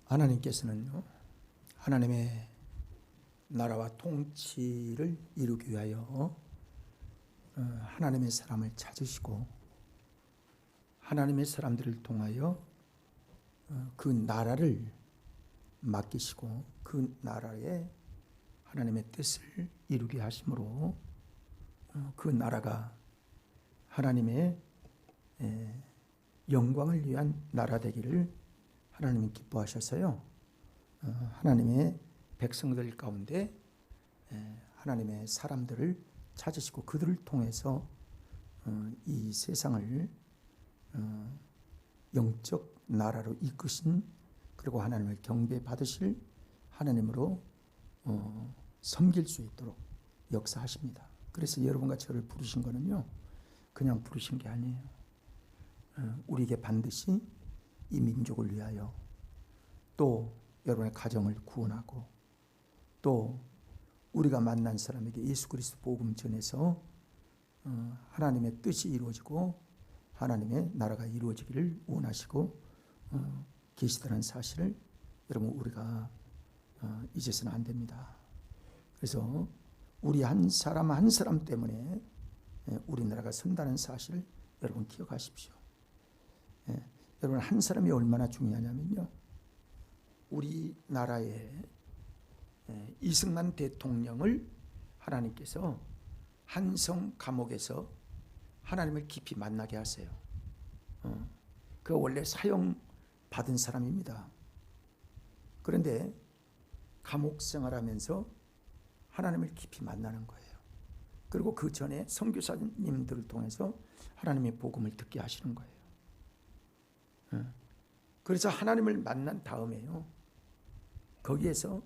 하나님께서는요, 하나님의 나라와 통치를 이루기 위하여 하나님의 사람을 찾으시고 하나님의 사람들을 통하여 그 나라를 맡기시고 그 나라에 하나님의 뜻을 이루게 하심으로 그 나라가 하나님의 영광을 위한 나라 되기를 하나님이 기뻐하셔서요, 하나님의 백성들 가운데 하나님의 사람들을 찾으시고 그들을 통해서 이 세상을 영적 나라로 이끄신, 그리고 하나님을 경배받으실 하나님으로 섬길 수 있도록 역사하십니다. 그래서 여러분과 저를 부르신 거는요, 그냥 부르신 게 아니에요. 우리에게 반드시 이 민족을 위하여, 또 여러분의 가정을 구원하고, 또 우리가 만난 사람에게 예수 그리스도 복음 전해서 하나님의 뜻이 이루어지고 하나님의 나라가 이루어지기를 원하시고 계시다는 사실을 여러분 우리가 잊어서는 안 됩니다. 그래서 우리 한 사람 한 사람 때문에 우리나라가 선다는 사실을 여러분 기억하십시오. 여러분, 한 사람이 얼마나 중요하냐면요, 우리나라의 이승만 대통령을 하나님께서 한성 감옥에서 하나님을 깊이 만나게 하세요. 그가 원래 사형 받은 사람입니다. 그런데 감옥 생활하면서 하나님을 깊이 만나는 거예요. 그리고 그 전에 선교사님들을 통해서 하나님의 복음을 듣게 하시는 거예요. 그래서 하나님을 만난 다음에요, 거기에서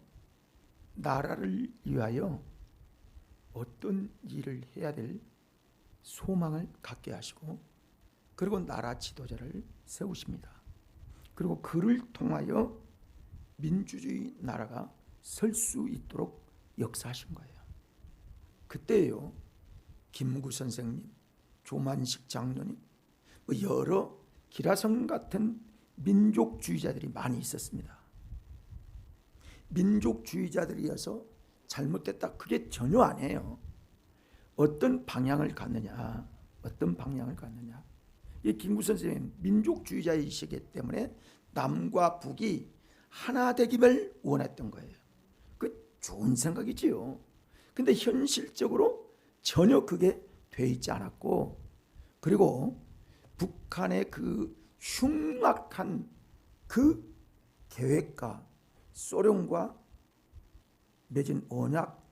나라를 위하여 어떤 일을 해야 될 소망을 갖게 하시고, 그리고 나라 지도자를 세우십니다. 그리고 그를 통하여 민주주의 나라가 설 수 있도록 역사하신 거예요. 그때요, 김구 선생님, 조만식 장로님, 여러 기라성 같은 민족주의자들이 많이 있었습니다. 민족주의자들이어서 잘못됐다, 그게 전혀 아니에요. 어떤 방향을 갖느냐, 이 김구 선생님 민족주의자이시기 때문에 남과 북이 하나 되기를 원했던 거예요. 그 좋은 생각이지요. 근데 현실적으로 전혀 그게 돼 있지 않았고, 그리고 북한의 그 흉악한 그 계획과 소련과 맺은 언약,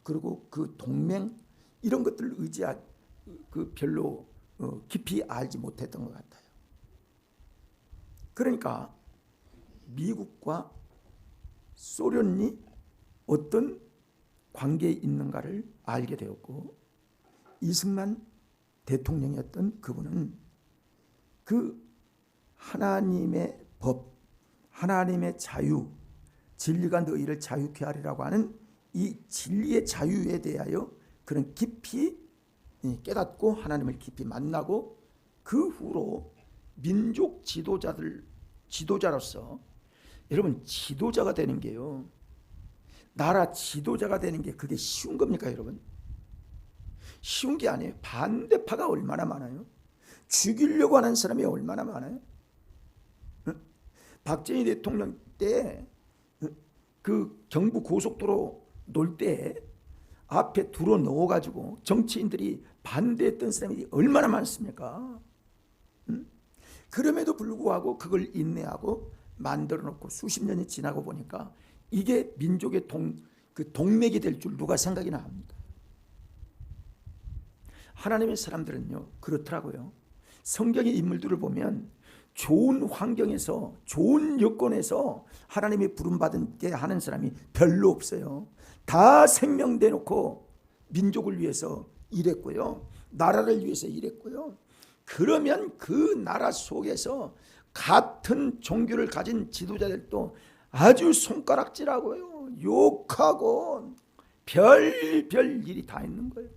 그리고 그 동맹, 이런 것들을 별로 깊이 알지 못했던 것 같아요. 그러니까 미국과 소련이 어떤 관계에 있는가를 알게 되었고, 이승만 대통령이었던 그분은 그 하나님의 법, 하나님의 자유, 진리가 너희를 자유케 하리라고 하는 이 진리의 자유에 대하여 그런 깊이 깨닫고 하나님을 깊이 만나고, 그 후로 민족 지도자로서, 여러분, 지도자가 되는 게요, 나라 지도자가 되는 게 그게 쉬운 겁니까? 여러분, 쉬운 게 아니에요. 반대파가 얼마나 많아요. 죽이려고 하는 사람이 얼마나 많아요. 박정희 대통령 때 그 경부 고속도로 놀 때 앞에 두루 넣어가지고 정치인들이 반대했던 사람이 얼마나 많습니까? 그럼에도 불구하고 그걸 인내하고 만들어 놓고 수십 년이 지나고 보니까 이게 민족의 동맥이 될 줄 누가 생각이나 합니까? 하나님의 사람들은요, 그렇더라고요. 성경의 인물들을 보면 좋은 환경에서, 좋은 여건에서 하나님이 부름받게 하는 사람이 별로 없어요. 다 생명 대놓고 민족을 위해서 일했고요, 나라를 위해서 일했고요. 그러면 그 나라 속에서 같은 종교를 가진 지도자들도 아주 손가락질하고요, 욕하고 별별 일이 다 있는 거예요.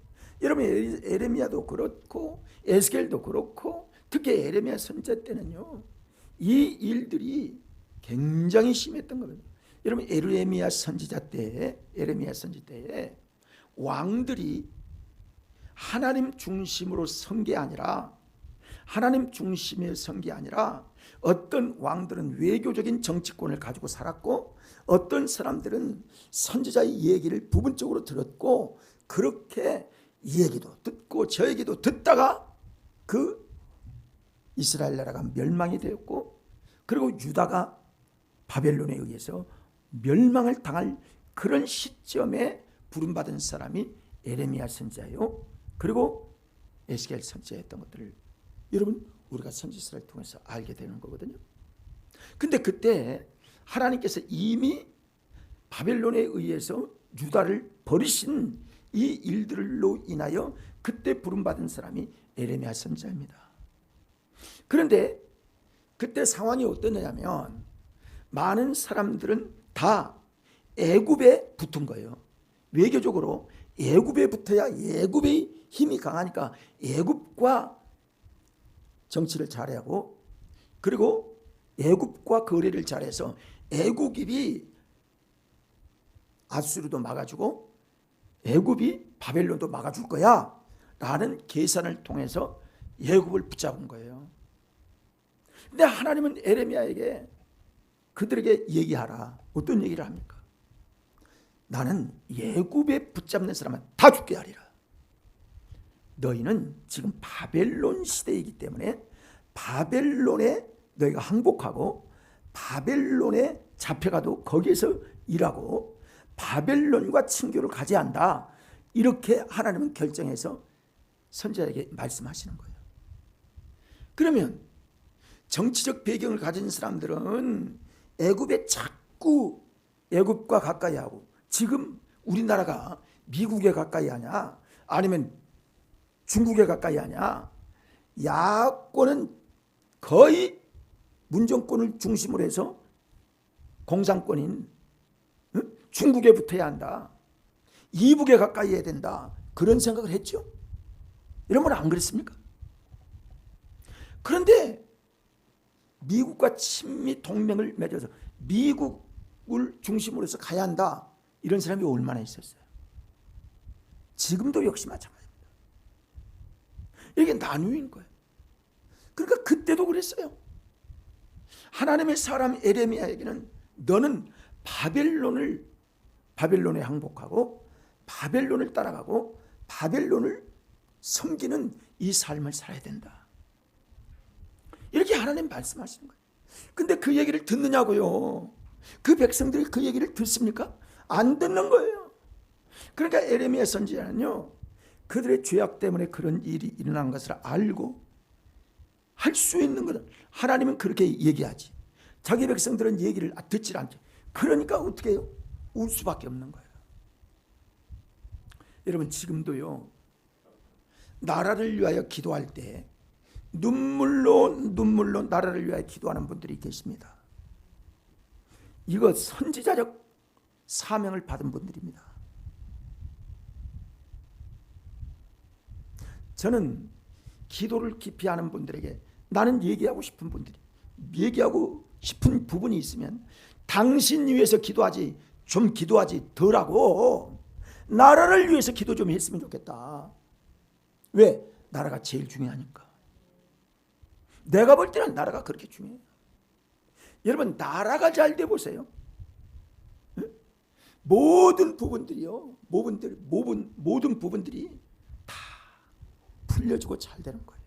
여러분, 에레미야도 그렇고 에스겔도 그렇고, 특히 에레미야 선지자 때는요, 이 일들이 굉장히 심했던 겁니다. 여러분 에레미야 선지자 때에 왕들이 하나님 중심으로 선 게 아니라 하나님 중심의 선 게 아니라 어떤 왕들은 외교적인 정치권을 가지고 살았고 어떤 사람들은 선지자의 얘기를 부분적으로 들었고 그렇게 이 얘기도 듣고 저 얘기도 듣다가 그 이스라엘 나라가 멸망이 되었고 그리고 유다가 바벨론에 의해서 멸망을 당할 그런 시점에 부름받은 사람이 에레미야 선지자요 그리고 에스겔 선지자였던 것들을 여러분 우리가 선지서를 통해서 알게 되는 거거든요. 근데 그때 하나님께서 이미 바벨론에 의해서 유다를 버리신 이 일들로 인하여 그때 부름받은 사람이 에레미야 선지자입니다. 그런데 그때 상황이 어떠냐면 많은 사람들은 다 애굽에 붙은 거예요. 외교적으로 애굽에 붙어야 애굽의 힘이 강하니까 애굽과 정치를 잘하고 그리고 애굽과 거래를 잘해서 애굽이 아수르도 막아주고 애굽이 바벨론도 막아줄 거야 라는 계산을 통해서 애굽을 붙잡은 거예요. 근데 하나님은 에레미야에게 그들에게 얘기하라. 어떤 얘기를 합니까? 나는 애굽에 붙잡는 사람은 다 죽게 하리라. 너희는 지금 바벨론 시대이기 때문에 바벨론에 너희가 항복하고 바벨론에 잡혀가도 거기에서 일하고 바벨론과 친교를 가져야 한다. 이렇게 하나님은 결정해서 선지자에게 말씀하시는 거예요. 그러면 정치적 배경을 가진 사람들은 애굽에 자꾸 애굽과 가까이 하고 지금 우리나라가 미국에 가까이 하냐 아니면 중국에 가까이 하냐 야권은 거의 문정권을 중심으로 해서 공산권인 중국에 붙어야 한다. 이북에 가까이 해야 된다. 그런 생각을 했죠. 여러분 안 그랬습니까? 그런데 미국과 친미 동맹을 맺어서 미국을 중심으로 해서 가야 한다. 이런 사람이 얼마나 있었어요. 지금도 역시 마찬가지입니다. 이게 나누인 거예요. 그러니까 그때도 그랬어요. 하나님의 사람 에레미야에게는 너는 바벨론에 항복하고 바벨론을 따라가고 바벨론을 섬기는 이 삶을 살아야 된다. 이렇게 하나님 말씀하시는 거예요. 근데 그 얘기를 듣느냐고요. 그 백성들이 그 얘기를 듣습니까? 안 듣는 거예요. 그러니까 에레미야 선지자는요, 그들의 죄악 때문에 그런 일이 일어난 것을 알고 할 수 있는 것은 하나님은 그렇게 얘기하지. 자기 백성들은 얘기를 듣질 않죠. 그러니까 어떻게 해요? 울 수밖에 없는 거예요. 여러분 지금도요, 나라를 위하여 기도할 때 눈물로 나라를 위하여 기도하는 분들이 계십니다. 이거 선지자적 사명을 받은 분들입니다. 저는 기도를 깊이 하는 분들에게 나는 얘기하고 싶은 부분이 있으면 당신 위해서 기도하지 좀 기도하지 덜하고 나라를 위해서 기도 좀 했으면 좋겠다. 왜? 나라가 제일 중요하니까. 내가 볼 때는 나라가 그렇게 중요해요. 여러분 나라가 잘 돼 보세요. 모든 부분들이요, 모든 부분들이 다 풀려지고 잘 되는 거예요.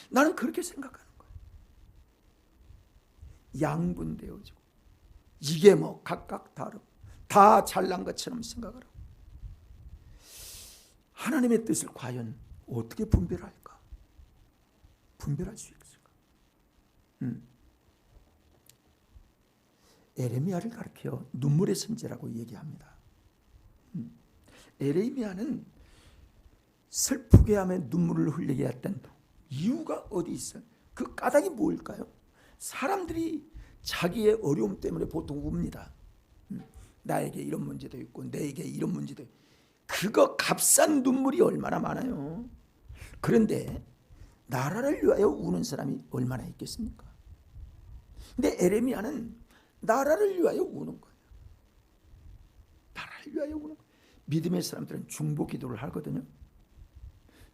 나는 그렇게 생각하는 거예요. 양분되어지고 이게 뭐 각각 다르고 다 잘난 것처럼 생각을 하고 하나님의 뜻을 과연 어떻게 분별할까? 분별할 수 있을까? 에레미야를 가리켜 눈물의 선지자라고 얘기합니다. 에레미야는 슬프게 하며 눈물을 흘리게 했던 이유가 어디 있어요? 그 까닭이 뭘까요? 사람들이 자기의 어려움 때문에 보통 웁니다. 나에게 이런 문제도 있고 내게 이런 문제도 있고. 그거 값싼 눈물이 얼마나 많아요. 그런데 나라를 위하여 우는 사람이 얼마나 있겠습니까? 근데 에레미야는 나라를 위하여 우는 거예요. 나라를 위하여 우는 거예요. 믿음의 사람들은 중보 기도를 하거든요.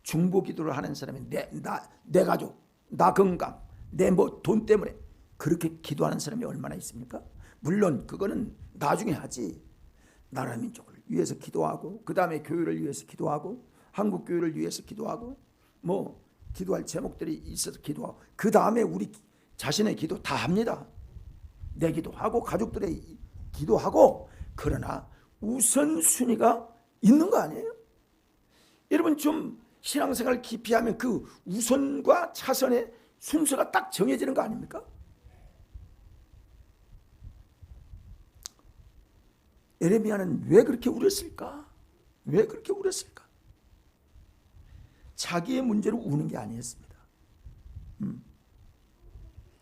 중보 기도를 하는 사람이 내 가족, 나 건강, 내 뭐 돈 때문에 그렇게 기도하는 사람이 얼마나 있습니까? 물론 그거는 나중에 하지. 나라 민족을 위해서 기도하고, 그 다음에 교회를 위해서 기도하고, 한국 교회를 위해서 기도하고, 뭐 기도할 제목들이 있어서 기도하고, 그 다음에 우리 자신의 기도 다 합니다. 내 기도하고 가족들의 기도하고. 그러나 우선순위가 있는 거 아니에요? 여러분 좀 신앙생활 깊이 하면 그 우선과 차선의 순서가 딱 정해지는 거 아닙니까? 에레미야는 왜 그렇게 울었을까? 왜 그렇게 울었을까? 자기의 문제로 우는 게 아니었습니다.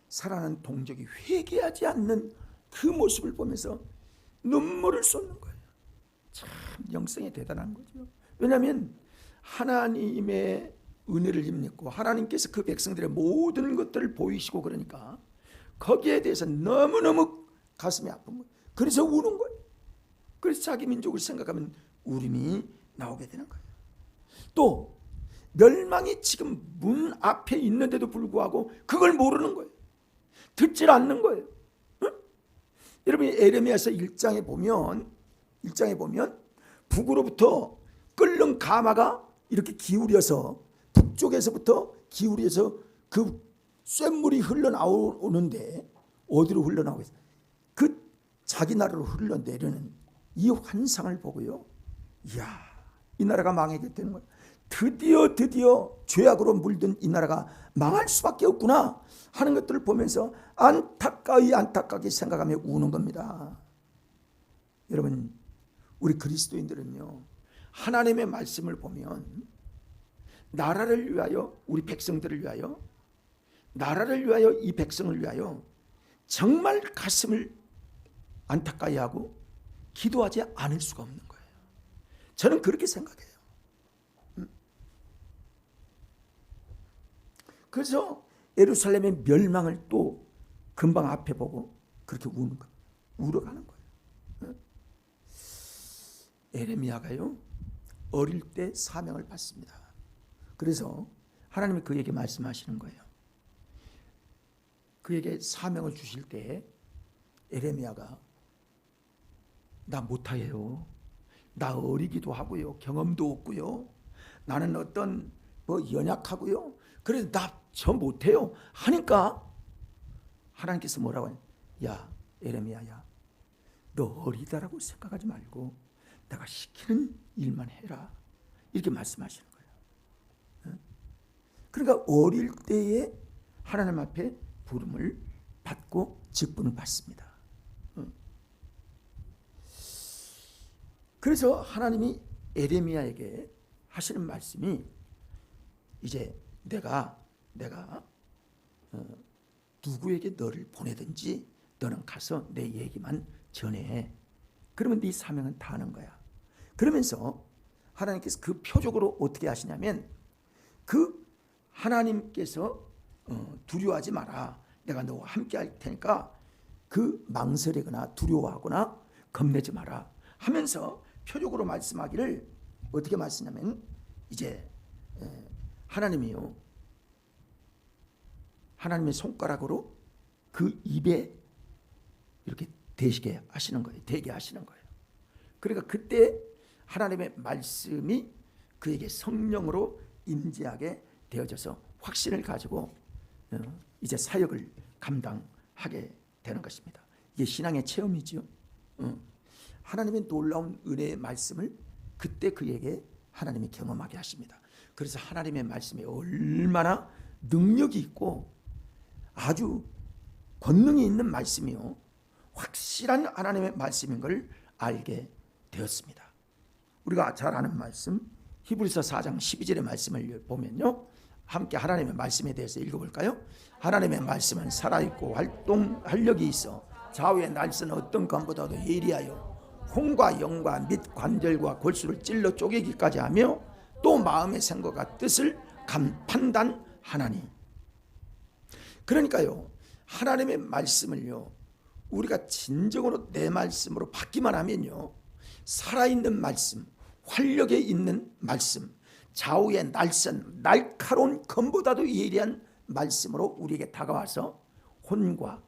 살아난 동족이 회개하지 않는 그 모습을 보면서 눈물을 쏟는 거예요. 참 영성이 대단한 거죠. 왜냐하면 하나님의 은혜를 힘입고 하나님께서 그 백성들의 모든 것들을 보이시고 그러니까 거기에 대해서 너무너무 가슴이 아픈 거예요. 그래서 우는 거예요. 그래서 자기 민족을 생각하면 울음이 나오게 되는 거예요. 또 멸망이 지금 문 앞에 있는데도 불구하고 그걸 모르는 거예요. 듣질 않는 거예요. 응? 여러분이 에레미야서 1장에 보면 북으로부터 끓는 가마가 이렇게 기울여서 북쪽에서부터 기울여서 그 쇳물이 흘러나오는데 어디로 흘러나오고 있어요? 그 자기 나라로 흘러내려는 이 환상을 보고요. 이야, 이 나라가 망하게 되는 거예요. 드디어 죄악으로 물든 이 나라가 망할 수밖에 없구나 하는 것들을 보면서 안타깝게 생각하며 우는 겁니다. 여러분, 우리 그리스도인들은요, 하나님의 말씀을 보면 나라를 위하여, 우리 백성들을 위하여, 나라를 위하여, 이 백성을 위하여 정말 가슴을 안타까이 하고 기도하지 않을 수가 없는 거예요. 저는 그렇게 생각해요. 그래서 예루살렘의 멸망을 또 금방 앞에 보고 그렇게 우는 거예요. 울어가는 거예요. 에레미야가요, 어릴 때 사명을 받습니다. 그래서 하나님이 그에게 말씀하시는 거예요. 그에게 사명을 주실 때 에레미야가 나 못해요. 나 어리기도 하고요. 경험도 없고요. 나는 어떤 연약하고요. 그래서 나 저 못해요 하니까 하나님께서 뭐라고 해요? 야 에레미야야, 너 어리다라고 생각하지 말고 내가 시키는 일만 해라. 이렇게 말씀하시는 거예요. 그러니까 어릴 때에 하나님 앞에 부름을 받고 직분을 받습니다. 그래서 하나님이 에레미야에게 하시는 말씀이 이제 내가 누구에게 너를 보내든지 너는 가서 내 얘기만 전해. 그러면 네 사명은 다 하는 거야. 그러면서 하나님께서 그 표적으로 어떻게 하시냐면 그 하나님께서 두려워하지 마라. 내가 너와 함께 할 테니까 그 망설이거나 두려워하거나 겁내지 마라 하면서 표적으로 말씀하기를 어떻게 말씀하냐면 이제 하나님이요, 하나님의 손가락으로 그 입에 이렇게 대게 하시는 거예요. 그러니까 그때 하나님의 말씀이 그에게 성령으로 임재하게 되어져서 확신을 가지고 이제 사역을 감당하게 되는 것입니다. 이게 신앙의 체험이죠. 하나님의 놀라운 은혜의 말씀을 그때 그에게 하나님이 경험하게 하십니다. 그래서 하나님의 말씀이 얼마나 능력이 있고 아주 권능이 있는 말씀이요, 확실한 하나님의 말씀인 걸 알게 되었습니다. 우리가 잘 아는 말씀 히브리서 4장 12절의 말씀을 보면요, 함께 하나님의 말씀에 대해서 읽어볼까요? 하나님의 말씀은 살아있고 활력이 있어 좌우의 날선 어떤 검보다도 예리하여 혼과 영과 및 관절과 골수를 찔러 쪼개기까지 하며 또 마음의 생각과 뜻을 판단하나니. 그러니까요, 하나님의 말씀을요 우리가 진정으로 내 말씀으로 받기만 하면요, 살아있는 말씀, 활력에 있는 말씀, 좌우의 날카로운 검보다도 예리한 말씀으로 우리에게 다가와서 혼과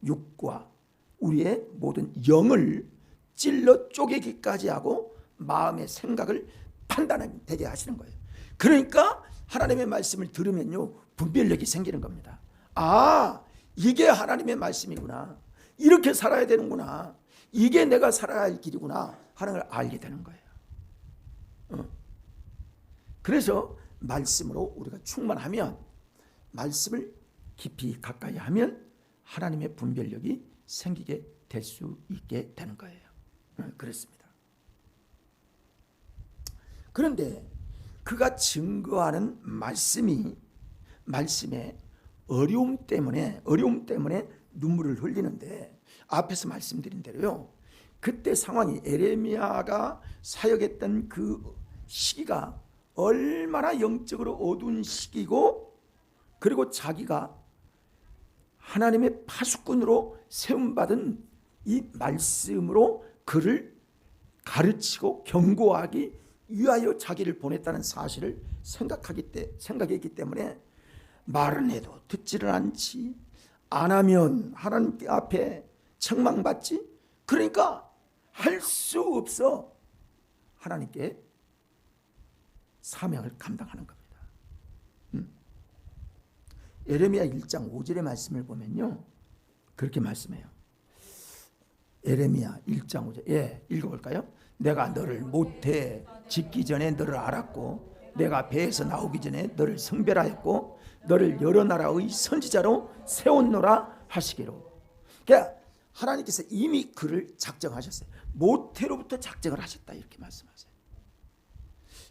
육과 우리의 모든 영을 찔러 쪼개기까지 하고 마음의 생각을 판단되게 하시는 거예요. 그러니까 하나님의 말씀을 들으면요, 분별력이 생기는 겁니다. 아, 이게 하나님의 말씀이구나, 이렇게 살아야 되는구나, 이게 내가 살아야 할 길이구나 하는 걸 알게 되는 거예요. 그래서 말씀으로 우리가 충만하면, 말씀을 깊이 가까이 하면 하나님의 분별력이 생기게 될 수 있게 되는 거예요. 그렇습니다. 그런데 그가 증거하는 말씀의 어려움 때문에 눈물을 흘리는데, 앞에서 말씀드린 대로요, 그때 상황이, 에레미야가 사역했던 그 시기가 얼마나 영적으로 어두운 시기고, 그리고 자기가 하나님의 파수꾼으로 세움받은 이 말씀으로 그를 가르치고 경고하기 위하여 자기를 보냈다는 사실을 생각했기 때문에 말은 해도 듣지를 않지, 안 하면 하나님 앞에 책망받지, 그러니까 할 수 없어 하나님께 사명을 감당하는 겁니다. 에레미야 1장 5절의 말씀을 보면요, 그렇게 말씀해요. 에레미야 1장 5절, 읽어볼까요? 내가 너를 모태 짓기 전에 너를 알았고, 내가 배에서 나오기 전에 너를 성별하였고, 너를 여러 나라의 선지자로 세웠노라 하시기로. 그러니까 하나님께서 이미 그를 작정하셨어요. 모태로부터 작정을 하셨다, 이렇게 말씀하세요.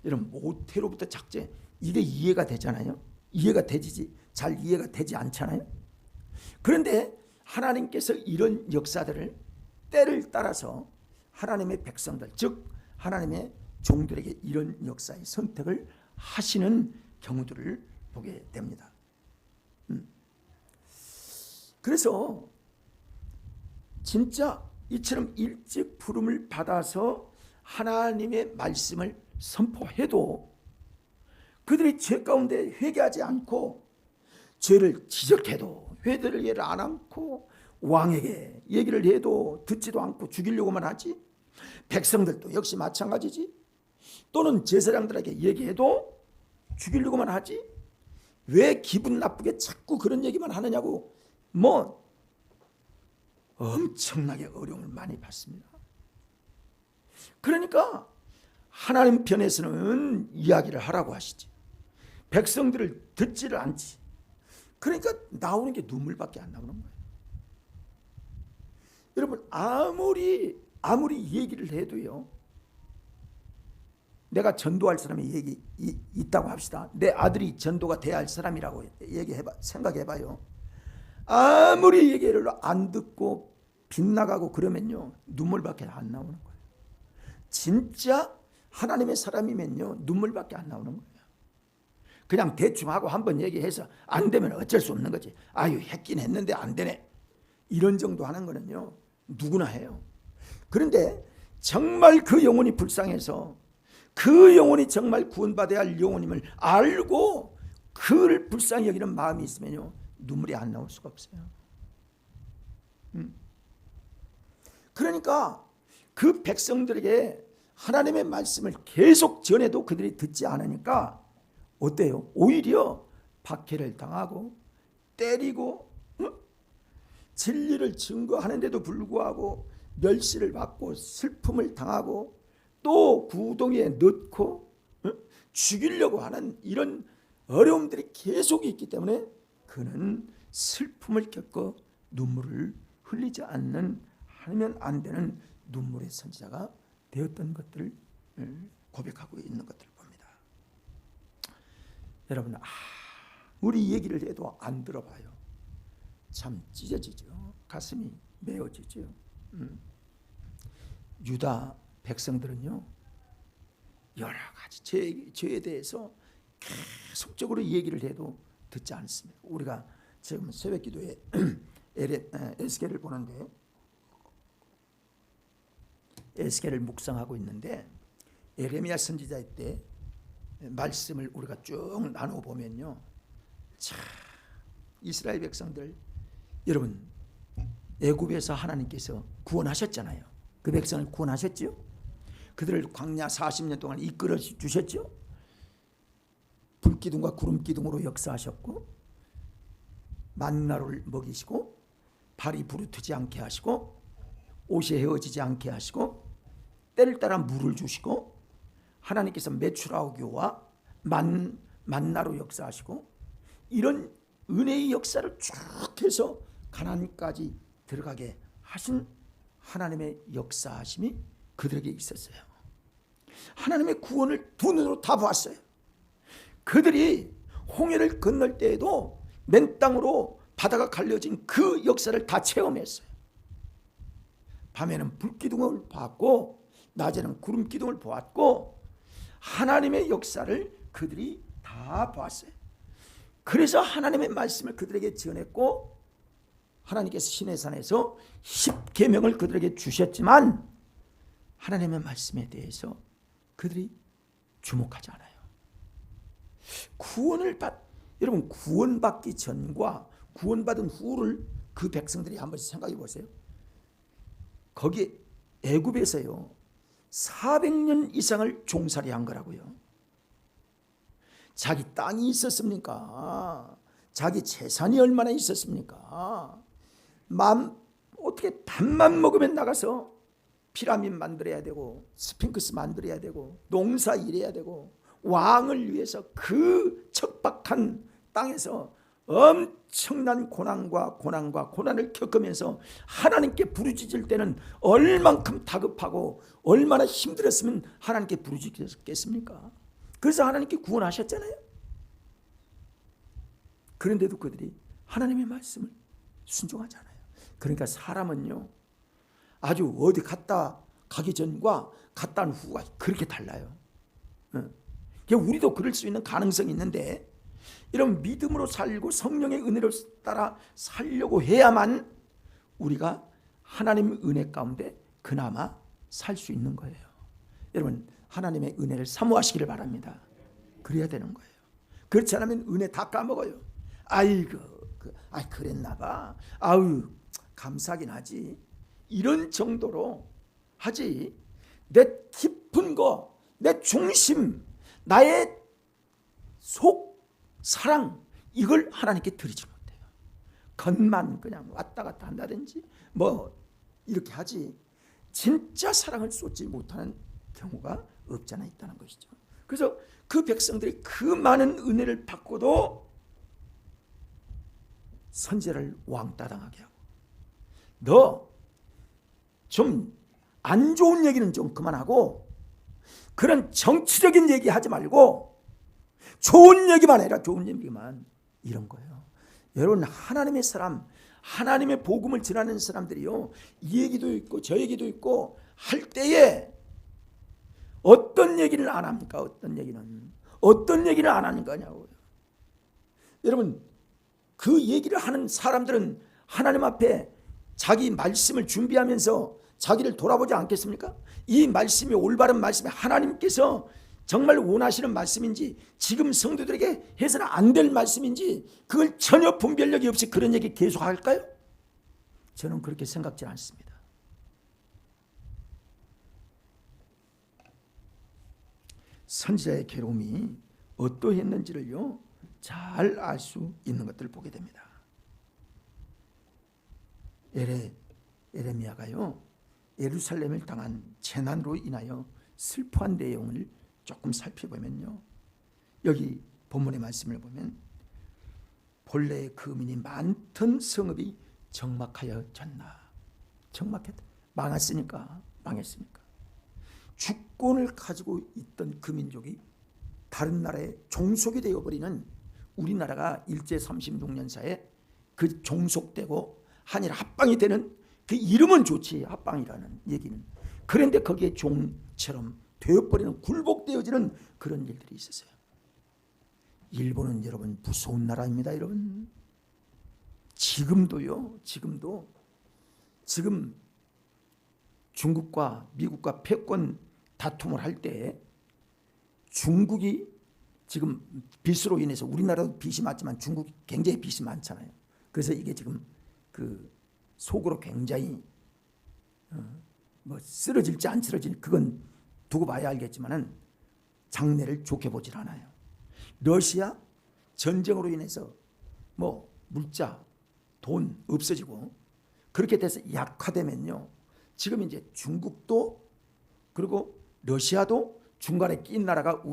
여러분, 모태로부터 작정, 이게 이해가 되잖아요. 이해가 되지, 잘 이해가 되지 않잖아요. 그런데 하나님께서 이런 역사들을 때를 따라서 하나님의 백성들, 즉 하나님의 종들에게 이런 역사의 선택을 하시는 경우들을 보게 됩니다. 그래서 진짜 이처럼 일찍 부름을 받아서 하나님의 말씀을 선포해도 그들이 죄 가운데 회개하지 않고, 죄를 지적해도 회개를 안 않고, 왕에게 얘기를 해도 듣지도 않고 죽이려고만 하지, 백성들도 역시 마찬가지지, 또는 제사장들에게 얘기해도 죽이려고만 하지, 왜 기분 나쁘게 자꾸 그런 얘기만 하느냐고 엄청나게 어려움을 많이 받습니다. 그러니까 하나님 편에서는 이야기를 하라고 하시지, 백성들을 듣지를 않지. 그러니까 나오는 게 눈물밖에 안 나오는 거예요. 여러분, 아무리 얘기를 해도요, 내가 전도할 사람이 있다고 합시다. 내 아들이 전도가 돼야 할 사람이라고 생각해봐요. 아무리 얘기를 안 듣고 빗나가고 그러면요, 눈물밖에 안 나오는 거예요. 진짜 하나님의 사람이면요, 눈물밖에 안 나오는 거예요. 그냥 대충 하고 한번 얘기해서 안 되면 어쩔 수 없는 거지. 아유, 했긴 했는데 안 되네, 이런 정도 하는 거는요, 누구나 해요. 그런데 정말 그 영혼이 불쌍해서, 그 영혼이 정말 구원받아야 할 영혼임을 알고 그를 불쌍히 여기는 마음이 있으면요, 눈물이 안 나올 수가 없어요. 그러니까 그 백성들에게 하나님의 말씀을 계속 전해도 그들이 듣지 않으니까 어때요? 오히려 박해를 당하고 때리고, 진리를 증거하는데도 불구하고 멸시를 받고 슬픔을 당하고, 또 구덩이에 넣고 죽이려고 하는 이런 어려움들이 계속 있기 때문에 그는 슬픔을 겪고 눈물을 흘리지 않는, 하면 안 되는 눈물의 선지자가 되었던 것들을 고백하고 있는 것들을 봅니다. 여러분, 우리 얘기를 해도 안 들어봐요. 참 찢어지죠. 가슴이 메어지죠. 유다 백성들은요, 여러 가지 죄에 대해서 계속적으로 얘기를 해도 듣지 않습니다. 우리가 지금 새벽기도에 에스겔을 보는데 에스겔을 묵상하고 있는데 예레미야 선지자의 때 말씀을 우리가 쭉 나눠보면요, 참 이스라엘 백성들, 여러분 애굽에서 하나님께서 구원하셨잖아요. 그 백성을 구원하셨죠. 그들을 광야 40년 동안 이끌어 주셨죠. 불기둥과 구름기둥으로 역사하셨고, 만나를 먹이시고, 발이 부르트지 않게 하시고, 옷이 헤어지지 않게 하시고, 때를 따라 물을 주시고, 하나님께서 메추라기와 만나로 역사하시고, 이런 은혜의 역사를 쭉 해서 가나안까지 들어가게 하신 하나님의 역사하심이 그들에게 있었어요. 하나님의 구원을 두 눈으로 다 보았어요. 그들이 홍해를 건널 때에도 맨 땅으로 바다가 갈려진 그 역사를 다 체험했어요. 밤에는 불기둥을 봤고 낮에는 구름기둥을 보았고 하나님의 역사를 그들이 다 보았어요. 그래서 하나님의 말씀을 그들에게 전했고, 하나님께서 시내산에서 10계명을 그들에게 주셨지만 하나님의 말씀에 대해서 그들이 주목하지 않아요. 여러분 구원받기 전과 구원받은 후를 그 백성들이 한번 생각해 보세요. 거기 애굽에서요 400년 이상을 종살이 한 거라고요. 자기 땅이 있었습니까? 자기 재산이 얼마나 있었습니까? 어떻게 밥만 먹으면 나가서 피라밋 만들어야 되고 스핑크스 만들어야 되고 농사 일해야 되고 왕을 위해서 그 척박한 땅에서 엄청난 고난을 겪으면서 하나님께 부르짖을 때는 얼만큼 다급하고 얼마나 힘들었으면 하나님께 부르짖겠습니까? 그래서 하나님께 구원하셨잖아요. 그런데도 그들이 하나님의 말씀을 순종하지 않아요. 그러니까 사람은요 아주 어디 갔다 가기 전과 갔다 온 후가 그렇게 달라요. 우리도 그럴 수 있는 가능성이 있는데, 이런 믿음으로 살고 성령의 은혜를 따라 살려고 해야만 우리가 하나님의 은혜 가운데 그나마 살 수 있는 거예요. 여러분 하나님의 은혜를 사모하시기를 바랍니다. 그래야 되는 거예요. 그렇지 않으면 은혜 다 까먹어요. 그랬나 봐. 아유 감사하긴 하지. 이런 정도로 하지. 내 깊은 거, 내 중심, 나의 속 사랑, 이걸 하나님께 드리지 못해요. 겉만 그냥 왔다 갔다 한다든지 이렇게 하지 진짜 사랑을 쏟지 못하는 경우가 없지 않아 있다는 것이죠. 그래서 그 백성들이 그 많은 은혜를 받고도 선제를 왕따당하게 하고, 너 좀 안 좋은 얘기는 좀 그만하고 그런 정치적인 얘기 하지 말고 좋은 얘기만 해라. 좋은 얘기만. 이런 거예요. 여러분 하나님의 사람, 하나님의 복음을 전하는 사람들이요 이 얘기도 있고 저 얘기도 있고 할 때에 어떤 얘기를 안 합니까? 어떤 얘기를 안 하는 거냐고요. 여러분 그 얘기를 하는 사람들은 하나님 앞에 자기 말씀을 준비하면서 자기를 돌아보지 않겠습니까? 이 말씀이 올바른 말씀이 하나님께서 정말 원하시는 말씀인지 지금 성도들에게 해서는 안 될 말씀인지 그걸 전혀 분별력이 없이 그런 얘기 계속 할까요? 저는 그렇게 생각지 않습니다. 선지자의 괴로움이 어떠했는지를요 잘 알 수 있는 것들을 보게 됩니다. 에레미야가요 예루살렘을 당한 재난으로 인하여 슬퍼한 내용을 조금 살펴보면요, 여기 본문의 말씀을 보면 본래 거민이 많던 성읍이 적막하여졌나. 적막했다. 망했으니까. 주권을 가지고 있던 그 민족이 다른 나라의 종속이 되어버리는, 우리나라가 일제 36년 사이에 그 종속되고 한일 합방이 되는 그 이름은 좋지, 합방이라는 얘기는. 그런데 거기에 종처럼 되어버리는, 굴복되어지는 그런 일들이 있었어요. 일본은 여러분 무서운 나라입니다. 여러분 지금도요, 지금 중국과 미국과 패권 다툼을 할 때 중국이 지금 빚으로 인해서 우리나라도 빚이 많지만 중국이 굉장히 빚이 많잖아요. 그래서 이게 지금 그 속으로 굉장히 뭐 쓰러질지 안 쓰러질지 그건 두고 봐야 알겠지만은 장래를 좋게 보질 않아요. 러시아 전쟁으로 인해서 뭐 물자, 돈 없어지고 그렇게 돼서 약화되면요. 지금 이제 중국도 그리고 러시아도 중간에 낀 나라가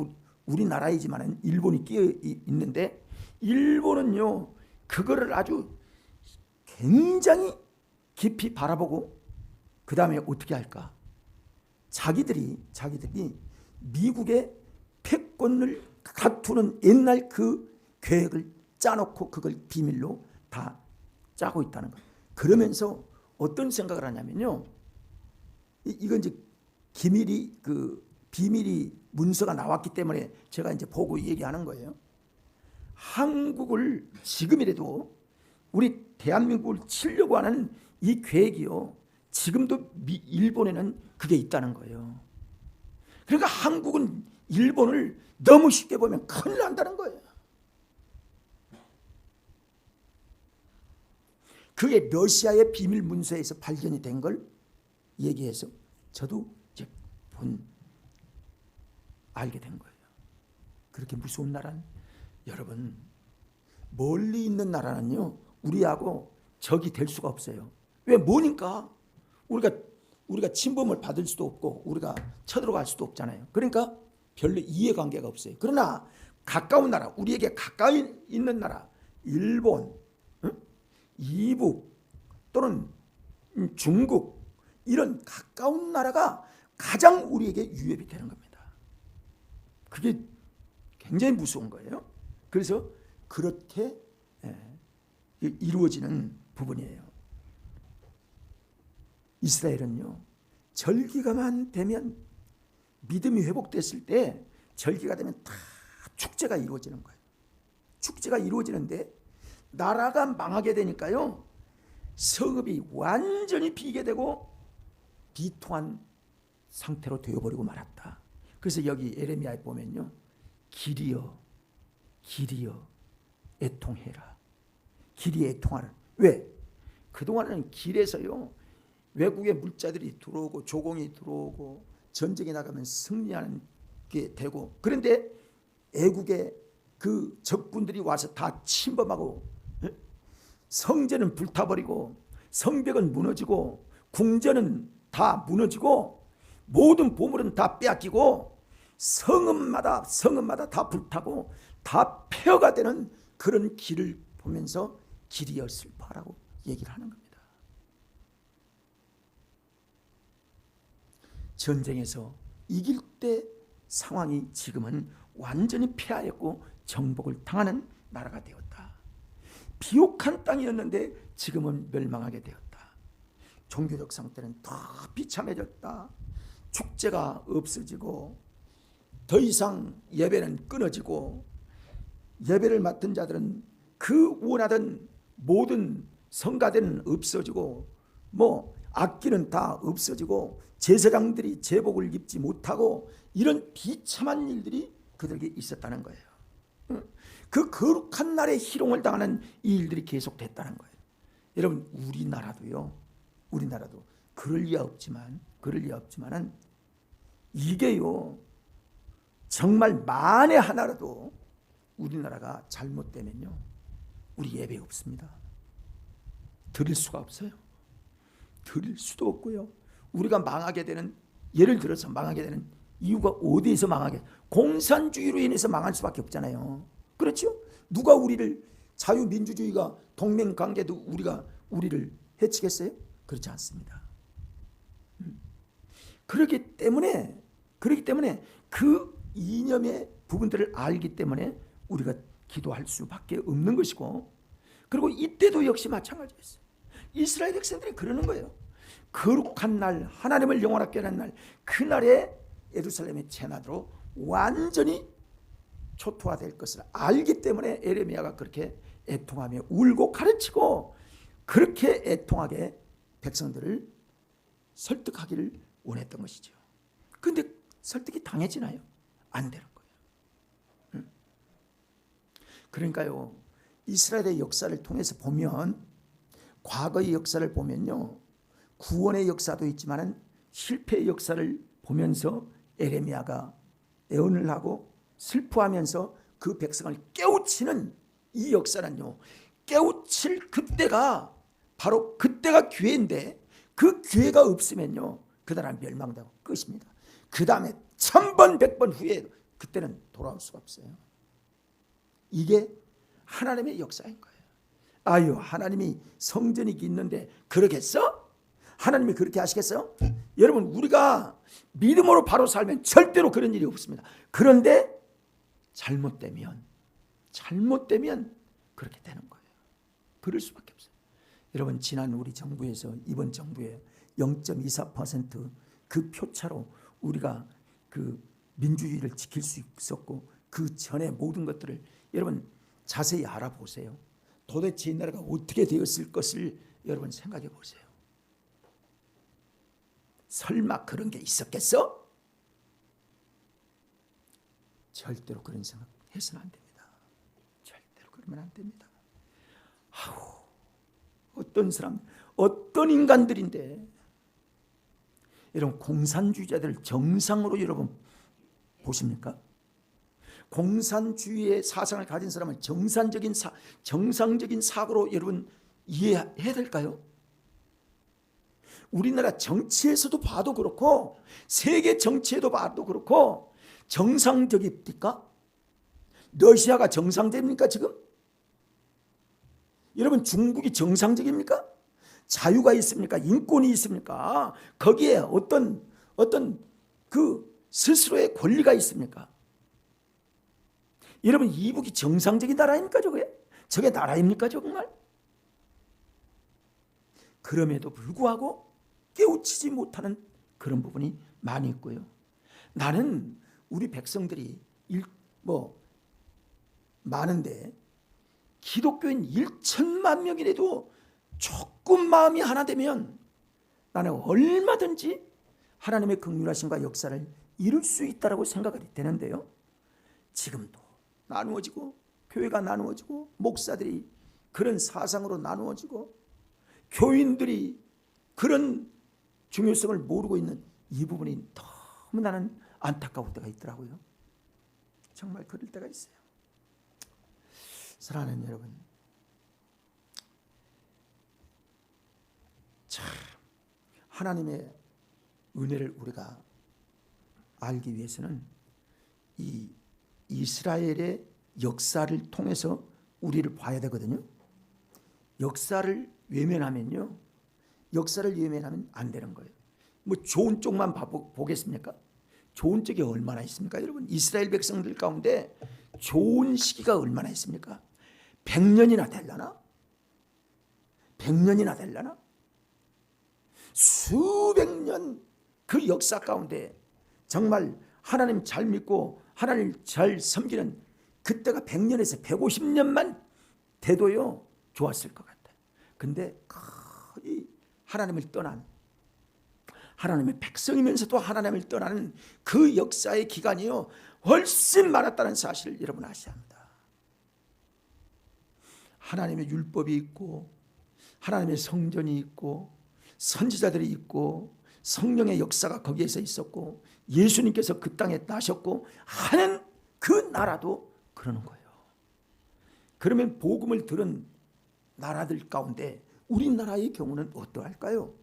우리나라이지만은 일본이 끼어 있는데 일본은요. 그거를 아주 굉장히 깊이 바라보고 그 다음에 어떻게 할까? 자기들이 미국의 패권을 다투는 옛날 그 계획을 짜놓고 그걸 비밀로 다 짜고 있다는 거예요. 그러면서 어떤 생각을 하냐면요. 이건 이제 비밀이 문서가 나왔기 때문에 제가 이제 보고 얘기하는 거예요. 한국을 지금이라도 우리 대한민국을 치려고 하는 이 계획이요. 지금도 일본에는 그게 있다는 거예요. 그러니까 한국은 일본을 너무 쉽게 보면 큰일 난다는 거예요. 그게 러시아의 비밀 문서에서 발견이 된 걸 얘기해서 저도 이제 알게 된 거예요. 그렇게 무서운 나라는 여러분 멀리 있는 나라는요 우리하고 적이 될 수가 없어요. 왜 뭐니까 우리가 침범을 받을 수도 없고 우리가 쳐들어갈 수도 없잖아요. 그러니까 별로 이해관계가 없어요. 그러나 가까운 나라, 우리에게 가까이 있는 나라, 일본, 이북 또는 중국 이런 가까운 나라가 가장 우리에게 위협이 되는 겁니다. 그게 굉장히 무서운 거예요. 그래서 그렇게 이루어지는 부분이에요. 이스라엘은요 절기가만 되면 믿음이 회복됐을 때 절기가 되면 다 축제가 이루어지는 거예요. 축제가 이루어지는데 나라가 망하게 되니까요 성읍이 완전히 비게 되고 비통한 상태로 되어버리고 말았다. 그래서 여기 예레미야에 보면요 길이여 애통해라. 길이 애통하라. 왜? 그동안은 길에서요 외국의 물자들이 들어오고 조공이 들어오고 전쟁에 나가면 승리하는 게 되고 그런데 애국의 그 적군들이 와서 다 침범하고 성전은 불타버리고 성벽은 무너지고 궁전은 다 무너지고 모든 보물은 다 빼앗기고 성읍마다 다 불타고 다 폐허가 되는 그런 길을 보면서 길이여 슬퍼하라고 얘기를 하는 겁니다. 전쟁에서 이길 때 상황이 지금은 완전히 폐하였고 정복을 당하는 나라가 되었다. 비옥한 땅이었는데 지금은 멸망하게 되었다. 종교적 상태는 더 비참해졌다. 축제가 없어지고 더 이상 예배는 끊어지고 예배를 맡은 자들은 그 원하던 모든 성가대는 없어지고 뭐 악기는 다 없어지고 제사장들이 제복을 입지 못하고 이런 비참한 일들이 그들에게 있었다는 거예요. 그 거룩한 날에 희롱을 당하는 이 일들이 계속됐다는 거예요. 여러분 우리나라도 그럴 리가 없지만은 이게요 정말 만에 하나라도 우리나라가 잘못되면요 우리 예배 없습니다. 드릴 수가 없어요. 드릴 수도 없고요. 우리가 망하게 되는 예를 들어서 망하게 되는 이유가 어디에서 망하게? 공산주의로 인해서 망할 수밖에 없잖아요. 그렇죠? 누가 우리를 자유민주주의가 동맹관계도 우리를 해치겠어요? 그렇지 않습니다. 그렇기 때문에 그 이념의 부분들을 알기 때문에 우리가 기도할 수밖에 없는 것이고 그리고 이때도 역시 마찬가지였어요. 이스라엘 백성들이 그러는 거예요. 거룩한 날 하나님을 영원하게 하는 날 그날에 예루살렘의 재난으로 완전히 초토화될 것을 알기 때문에 예레미야가 그렇게 애통하며 울고 가르치고 그렇게 애통하게 백성들을 설득하기를 원했던 것이죠. 그런데 설득이 당해지나요? 안 되는 거예요. 그러니까요, 이스라엘의 역사를 통해서 보면, 과거의 역사를 보면요, 구원의 역사도 있지만 실패의 역사를 보면서 에레미야가 애원을 하고 슬퍼하면서 그 백성을 깨우치는 이 역사는요, 깨우칠 그때가 바로 그때가 기회인데, 그 기회가 없으면요 그 나라는 멸망되고 끝입니다. 그 다음에 1000번 100번 후에 그때는 돌아올 수가 없어요. 이게 하나님의 역사인 거예요. 아유, 하나님이 성전이 있는데 그러겠어? 하나님이 그렇게 하시겠어요? 여러분, 우리가 믿음으로 바로 살면 절대로 그런 일이 없습니다. 그런데 잘못되면 그렇게 되는 거예요. 그럴 수밖에 없어요. 여러분, 지난 우리 정부에서 이번 정부에 0.24% 그 표차로 우리가 그 민주주의를 지킬 수 있었고, 그 전에 모든 것들을 여러분 자세히 알아보세요. 도대체 이 나라가 어떻게 되었을 것을 여러분 생각해 보세요. 설마 그런 게 있었겠어? 절대로 그런 생각 해서는 안 됩니다. 절대로 그러면 안 됩니다. 아우, 어떤 사람, 어떤 인간들인데, 여러분 공산주의자들 정상으로 여러분 보십니까? 공산주의의 사상을 가진 사람을 정상적인 사고로 여러분 이해해야 될까요? 우리나라 정치에서도 봐도 그렇고 세계 정치에도 봐도 그렇고 정상적입니까? 러시아가 정상적입니까 지금? 여러분, 중국이 정상적입니까? 자유가 있습니까? 인권이 있습니까? 거기에 어떤 그 스스로의 권리가 있습니까? 여러분, 이북이 정상적인 나라입니까 저게? 저게 나라입니까 정말? 그럼에도 불구하고 깨우치지 못하는 그런 부분이 많이 있고요. 나는 우리 백성들이 많은데 기독교인 1천만 명이라도 조금 마음이 하나 되면 나는 얼마든지 하나님의 긍휼하심과 역사를 이룰 수 있다고 생각이 되는데요. 지금도 나누어지고, 교회가 나누어지고, 목사들이 그런 사상으로 나누어지고, 교인들이 그런 중요성을 모르고 있는 이 부분이 너무 나는 안타까울 때가 있더라고요. 정말 그럴 때가 있어요. 사랑하는 여러분, 참 하나님의 은혜를 우리가 알기 위해서는 이 이스라엘의 역사를 통해서 우리를 봐야 되거든요. 역사를 외면하면 안 되는 거예요. 뭐 좋은 쪽만 보겠습니까? 좋은 쪽이 얼마나 있습니까? 여러분, 이스라엘 백성들 가운데 좋은 시기가 얼마나 있습니까? 100년이나 되려나? 100년이나 되려나? 수백 년 그 역사 가운데 정말 하나님 잘 믿고 하나님 잘 섬기는 그때가 100년에서 150년만 돼도요 좋았을 것 같아요. 근데 거의 하나님을 떠난, 하나님의 백성이면서도 하나님을 떠나는 그 역사의 기간이요 훨씬 많았다는 사실을 여러분 아셔야 합니다. 하나님의 율법이 있고, 하나님의 성전이 있고, 선지자들이 있고, 성령의 역사가 거기에서 있었고, 예수님께서 그 땅에 나셨고 하는 그 나라도 그러는 거예요. 그러면 복음을 들은 나라들 가운데 우리나라의 경우는 어떠할까요?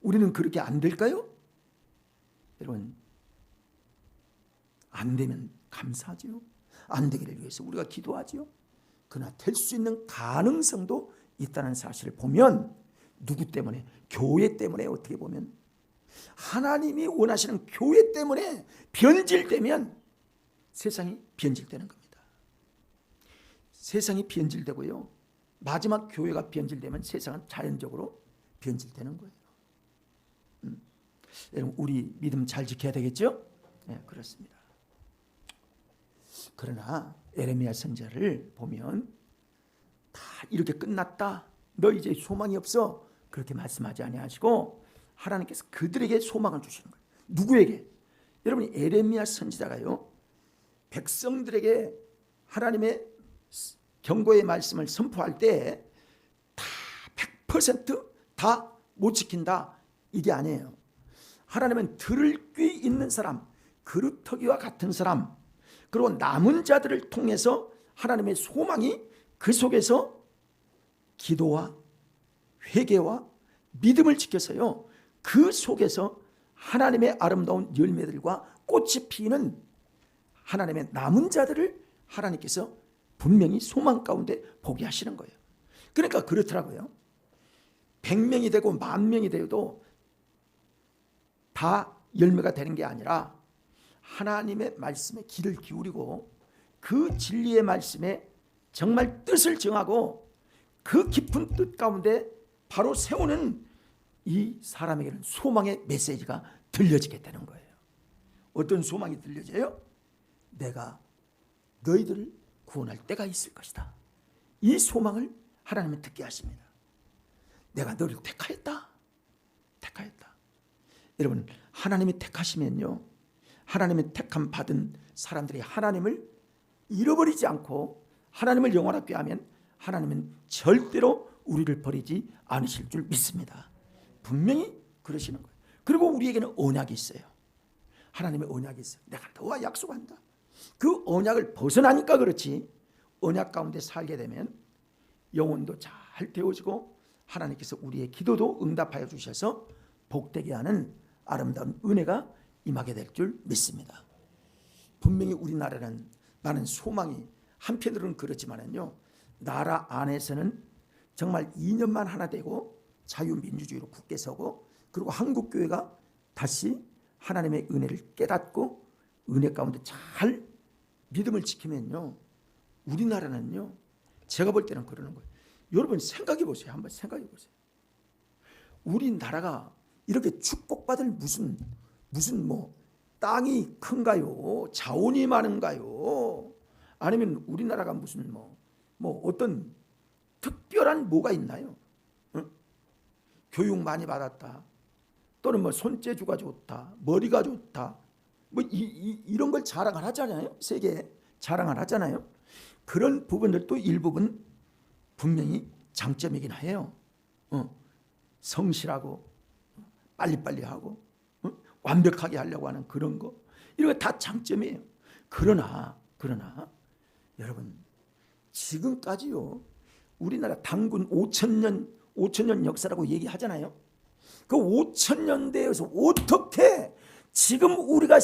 우리는 그렇게 안 될까요? 여러분, 안 되면 감사하지요. 안 되기를 위해서 우리가 기도하지요. 그러나 될 수 있는 가능성도 있다는 사실을 보면, 누구 때문에? 교회 때문에. 어떻게 보면 하나님이 원하시는 교회 때문에 변질되면 세상이 변질되는 겁니다. 세상이 변질되고요, 마지막 교회가 변질되면 세상은 자연적으로 변질되는 거예요. 여러분, 우리 믿음 잘 지켜야 되겠죠? 네, 그렇습니다. 그러나 에레미야 선지자를 보면 다 이렇게 끝났다, 너 이제 소망이 없어, 그렇게 말씀하지 아니하시고 하나님께서 그들에게 소망을 주시는 거예요. 누구에게? 여러분이 에레미야 선지자가요, 백성들에게 하나님의 경고의 말씀을 선포할 때 다 100% 다 못 지킨다, 이게 아니에요. 하나님은 들을 귀 있는 사람, 그루터기와 같은 사람, 그리고 남은 자들을 통해서 하나님의 소망이 그 속에서 기도와 회개와 믿음을 지켜서요, 그 속에서 하나님의 아름다운 열매들과 꽃이 피는 하나님의 남은 자들을 하나님께서 분명히 소망 가운데 보게 하시는 거예요. 그러니까 그렇더라고요. 100명이 되고 10,000명이 되어도 다 열매가 되는 게 아니라 하나님의 말씀에 귀를 기울이고 그 진리의 말씀에 정말 뜻을 정하고 그 깊은 뜻 가운데 바로 세우는 이 사람에게는 소망의 메시지가 들려지게 되는 거예요. 어떤 소망이 들려져요? 내가 너희들을 구원할 때가 있을 것이다. 이 소망을 하나님은 듣게 하십니다. 내가 너를 택하였다. 여러분, 하나님이 택하시면요, 하나님의 택함 받은 사람들이 하나님을 잃어버리지 않고 하나님을 영원하게 하면 하나님은 절대로 우리를 버리지 않으실 줄 믿습니다. 분명히 그러시는 거예요. 그리고 우리에게는 언약이 있어요. 하나님의 언약이 있어요. 내가 너와 약속한다. 그 언약을 벗어나니까 그렇지, 언약 가운데 살게 되면 영혼도 잘 되어지고 하나님께서 우리의 기도도 응답하여 주셔서 복되게 하는 아름다운 은혜가 임하게 될 줄 믿습니다. 분명히 우리나라는, 나는 소망이 한편으로는 그렇지만은요, 나라 안에서는 정말 이념만 하나 되고 자유민주주의로 굳게 서고, 그리고 한국교회가 다시 하나님의 은혜를 깨닫고 은혜 가운데 잘 믿음을 지키면요, 우리나라는요, 제가 볼 때는 그러는 거예요. 여러분 생각해 보세요. 한번 생각해 보세요. 우리나라가 이렇게 축복받을 무슨 뭐 땅이 큰가요? 자원이 많은가요? 아니면 우리나라가 무슨 뭐 어떤 특별한 뭐가 있나요? 응? 교육 많이 받았다, 또는 뭐 손재주가 좋다, 머리가 좋다, 뭐 이런 걸 자랑을 하잖아요. 세계에 자랑을 하잖아요. 그런 부분들도 일부분 분명히 장점이긴 해요. 성실하고 빨리빨리 하고 완벽하게 하려고 하는 그런 거, 이런 거 다 장점이에요. 그러나 여러분, 지금까지요, 우리나라 단군 5,000년 역사라고 얘기하잖아요. 그 5,000년대에서 어떻게 지금 우리가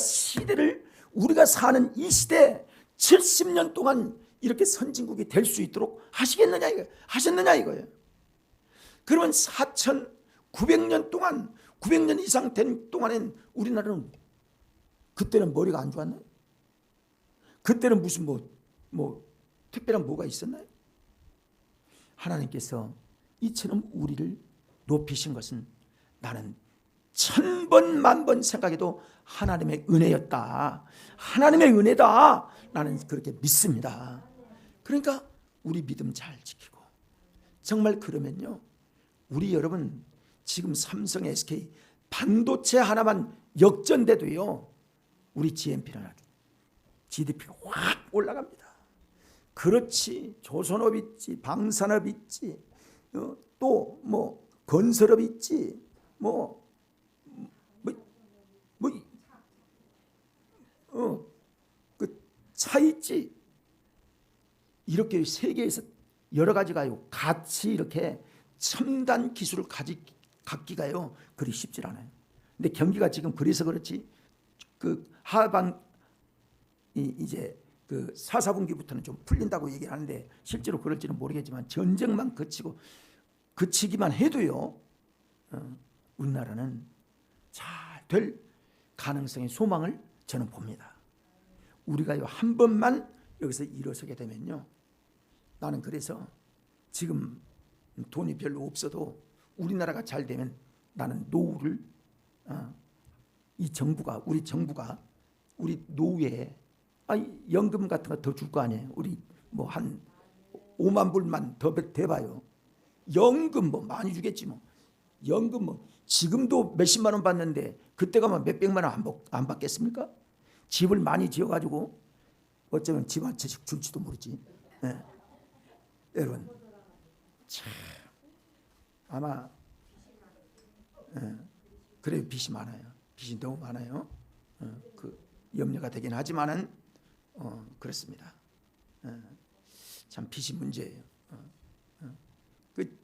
사는 이 시대 70년 동안 이렇게 선진국이 될 수 있도록 하셨느냐 이거예요. 그러면 4,900년 동안, 900년 이상 된 동안엔 우리나라는 그때는 머리가 안 좋았나요? 그때는 무슨 뭐 특별한 뭐가 있었나요? 하나님께서 이처럼 우리를 높이신 것은 나는 1000번 만번 생각해도 하나님의 은혜였다. 하나님의 은혜다. 나는 그렇게 믿습니다. 그러니까 우리 믿음 잘 지키고, 정말 그러면요, 우리 여러분 지금 삼성, SK 반도체 하나만 역전돼도요, 우리 GNP는 아주 GDP가 확 올라갑니다. 그렇지, 조선업 있지, 방산업 있지, 또 뭐 건설업 있지, 그 차 있지. 이렇게 세계에서 여러 가지가요, 같이 이렇게 첨단 기술을 갖기가요, 그리 쉽지 않아요. 근데 경기가 지금 그래서 그렇지, 그 하반 이제 그 4, 4분기부터는 좀 풀린다고 얘기를 하는데 실제로 그럴지는 모르겠지만, 전쟁만 그치기만 해도요, 우리나라는 잘 될 가능성의 소망을 저는 봅니다. 우리가요, 한 번만 여기서 일어서게 되면요, 나는 그래서 지금 돈이 별로 없어도 우리나라가 잘 되면 나는 노후를 이 정부가, 우리 노후에 연금 같은 거 더 줄 거 아니에요. 우리 뭐 한 5만 불만 더 대봐요. 연금 뭐 많이 주겠지 뭐. 연금 뭐 지금도 몇십만 원 받는데 그때 가면 몇백만 원 안 받겠습니까? 집을 많이 지어가지고 어쩌면 집 한 채씩 줄지도 모르지. 예. 여러분 참 아마 그래요. 빚이 많아요. 빚이 너무 많아요. 그 염려가 되긴 하지만은 그렇습니다. 참 빚이 문제예요. 그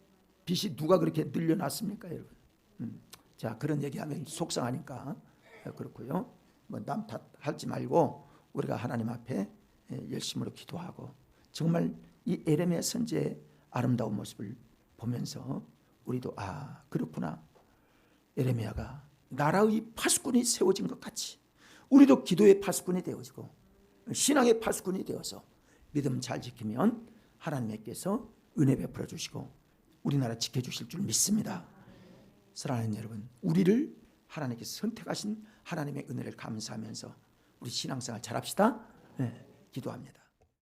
빚이 누가 그렇게 늘려놨습니까, 여러분? 자, 그런 얘기하면 속상하니까 그렇고요. 뭐 남 탓하지 말고 우리가 하나님 앞에 열심으로 기도하고 정말 이 에레미야 선지의 아름다운 모습을 보면서 우리도 아 그렇구나. 에레미야가 나라의 파수꾼이 세워진 것 같이 우리도 기도의 파수꾼이 되어지고 신앙의 파수꾼이 되어서 믿음 잘 지키면 하나님께서 은혜 베풀어 주시고 우리나라 지켜주실 줄 믿습니다. 사랑하는 여러분, 우리를 하나님께서 선택하신 하나님의 은혜를 감사하면서 우리 신앙생활 잘합시다. 네, 기도합니다.